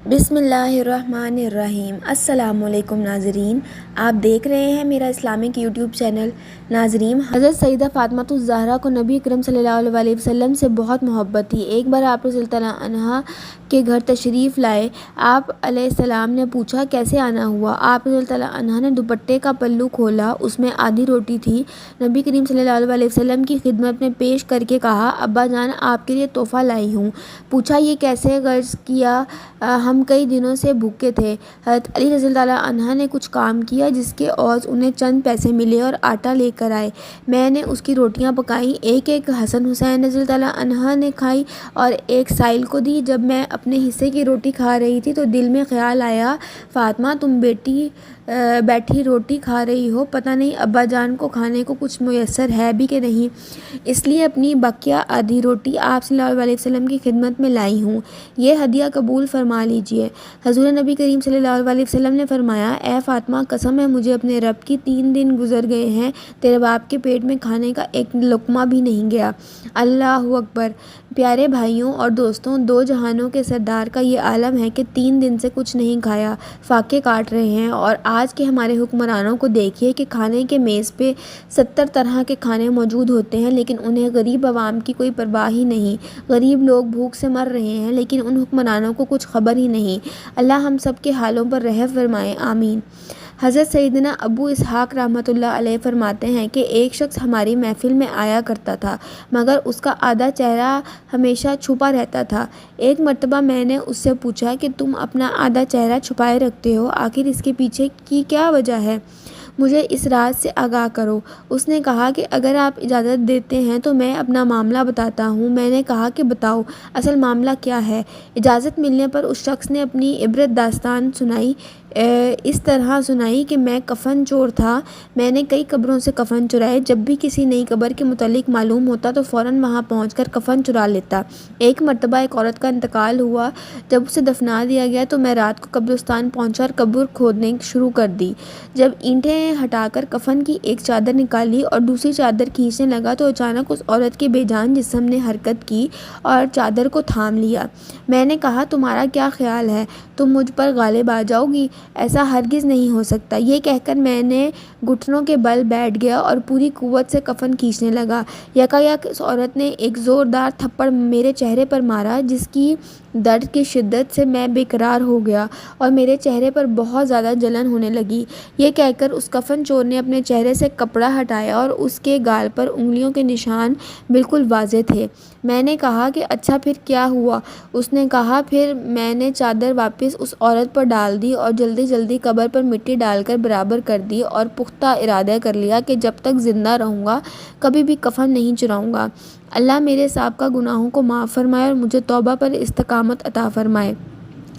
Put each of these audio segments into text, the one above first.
بسم اللہ الرحمن الرحیم۔ السلام علیکم ناظرین، آپ دیکھ رہے ہیں میرا اسلامک یوٹیوب چینل۔ ناظرین، حضرت سیدہ فاطمہ الزہرا کو نبی اکرم صلی اللہ علیہ وسلم سے بہت محبت تھی۔ ایک بار آپ رضی اللہ عنہا کے گھر تشریف لائے۔ آپ علیہ السلام نے پوچھا کیسے آنا ہوا؟ آپ رضی اللہ عنہا نے دوپٹے کا پلو کھولا، اس میں آدھی روٹی تھی۔ نبی کریم صلی اللہ علیہ وسلم کی خدمت میں پیش کر کے کہا، ابا جان آپ کے لیے تحفہ لائی ہوں۔ پوچھا یہ کیسے؟ غرض کیا ہم کئی دنوں سے بھوکے تھے۔ حضرت علی رضی اللہ عنہ نے کچھ کام کیا جس کے عوض انہیں چند پیسے ملے اور آٹا لے کر آئے۔ میں نے اس کی روٹیاں پکائیں، ایک حسن حسین رضی اللہ عنہ نے کھائی اور ایک سائل کو دی۔ جب میں اپنے حصے کی روٹی کھا رہی تھی تو دل میں خیال آیا، فاطمہ تم بیٹھی روٹی کھا رہی ہو، پتہ نہیں ابا جان کو کھانے کو کچھ میسر ہے بھی کہ نہیں، اس لیے اپنی بقیہ آدھی روٹی آپ صلی اللہ علیہ وسلم کی خدمت میں لائی ہوں، یہ ہدیہ قبول فرما لیجئے۔ حضور نبی کریم صلی اللہ علیہ وسلم نے فرمایا، اے فاطمہ قسم ہے مجھے اپنے رب کی، 3 دن گزر گئے ہیں تیرے باپ کے پیٹ میں کھانے کا ایک لقمہ بھی نہیں گیا۔ اللہ اکبر۔ پیارے بھائیوں اور دوستوں، 2 جہانوں کے سردار کا یہ عالم ہے کہ 3 دن سے کچھ نہیں کھایا، فاقے کاٹ رہے ہیں، اور آج کے ہمارے حکمرانوں کو دیکھیے کہ کھانے کے میز پہ 70 طرح کے کھانے موجود ہوتے ہیں لیکن انہیں غریب عوام کی کوئی پرواہ ہی نہیں۔ غریب لوگ بھوک سے مر رہے ہیں لیکن ان حکمرانوں کو کچھ خبر ہی نہیں۔ اللہ ہم سب کے حالوں پر رحم فرمائے، آمین۔ حضرت سیدنا ابو اسحاق رحمۃ اللہ علیہ فرماتے ہیں کہ ایک شخص ہماری محفل میں آیا کرتا تھا مگر اس کا آدھا چہرہ ہمیشہ چھپا رہتا تھا۔ ایک مرتبہ میں نے اس سے پوچھا کہ تم اپنا آدھا چہرہ چھپائے رکھتے ہو، آخر اس کے پیچھے کی کیا وجہ ہے؟ مجھے اس راز سے آگاہ کرو۔ اس نے کہا کہ اگر آپ اجازت دیتے ہیں تو میں اپنا معاملہ بتاتا ہوں۔ میں نے کہا کہ بتاؤ، اصل معاملہ کیا ہے؟ اجازت ملنے پر اس شخص نے اپنی عبرت داستان سنائی۔ اس طرح سنائی کہ میں کفن چور تھا، میں نے کئی قبروں سے کفن چرائے، جب بھی کسی نئی قبر کے متعلق معلوم ہوتا تو فوراً وہاں پہنچ کر کفن چرا لیتا۔ ایک مرتبہ ایک عورت کا انتقال ہوا، جب اسے دفنا دیا گیا تو میں رات کو قبرستان پہنچا اور قبر کھودنے شروع کر دی۔ جب اینٹیں ہٹا کر کفن کی ایک چادر نکالی اور دوسری چادر کھینچنے لگا تو اچانک اس عورت کے بے جان جسم نے حرکت کی اور چادر کو تھام لیا۔ میں نے کہا تمہارا کیا خیال ہے، تم مجھ پر غالب آ جاؤ گی؟ ایسا ہرگز نہیں ہو سکتا۔ یہ کہہ کر میں نے گھٹنوں کے بل بیٹھ گیا اور پوری قوت سے کفن کھینچنے لگا۔ یکایک اس عورت نے ایک زوردار تھپڑ میرے چہرے پر مارا جس کی درد کی شدت سے میں بے قرار ہو گیا اور میرے چہرے پر بہت زیادہ جلن ہونے لگی۔ یہ کہہ کر اس کفن چور نے اپنے چہرے سے کپڑا ہٹایا اور اس کے گال پر انگلیوں کے نشان بالکل واضح تھے۔ میں نے کہا کہ اچھا پھر کیا ہوا؟ اس نے کہا پھر میں نے چادر واپس اس عورت پر ڈال دی اور جلدی قبر پر مٹی ڈال کر برابر کر دی اور پختہ ارادہ کر لیا کہ جب تک زندہ رہوں گا کبھی بھی کفن نہیں چراؤں گا۔ اللہ میرے سابقہ گناہوں کو معاف فرمائے اور مجھے توبہ پر استقامت عطا فرمائے۔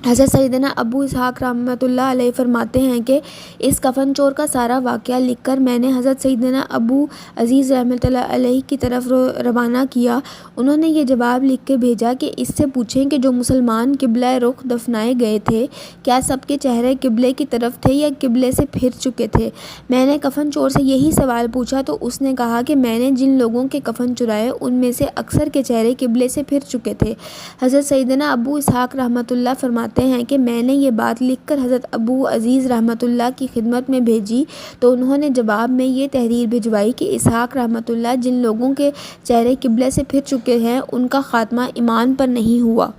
حضرت سیدنا ابو اسحاق رحمۃ اللہ علیہ فرماتے ہیں کہ اس کفن چور کا سارا واقعہ لکھ کر میں نے حضرت سیدنا ابو عزیز رحمۃ اللہ علیہ کی طرف روانہ کیا۔ انہوں نے یہ جواب لکھ کے بھیجا کہ اس سے پوچھیں کہ جو مسلمان قبلہ رخ دفنائے گئے تھے کیا سب کے چہرے قبلے کی طرف تھے یا قبلے سے پھر چکے تھے؟ میں نے کفن چور سے یہی سوال پوچھا تو اس نے کہا کہ میں نے جن لوگوں کے کفن چرائے ان میں سے اکثر کے چہرے قبلے سے پھر چکے تھے۔ حضرت سیدنا ابو اسحاق رحمۃ اللہ فرماتے ہیں کہ میں نے یہ بات لکھ کر حضرت ابو عزیز رحمۃ اللہ کی خدمت میں بھیجی تو انہوں نے جواب میں یہ تحریر بھجوائی کہ اسحاق رحمۃ اللہ جن لوگوں کے چہرے قبلے سے پھر چکے ہیں ان کا خاتمہ ایمان پر نہیں ہوا۔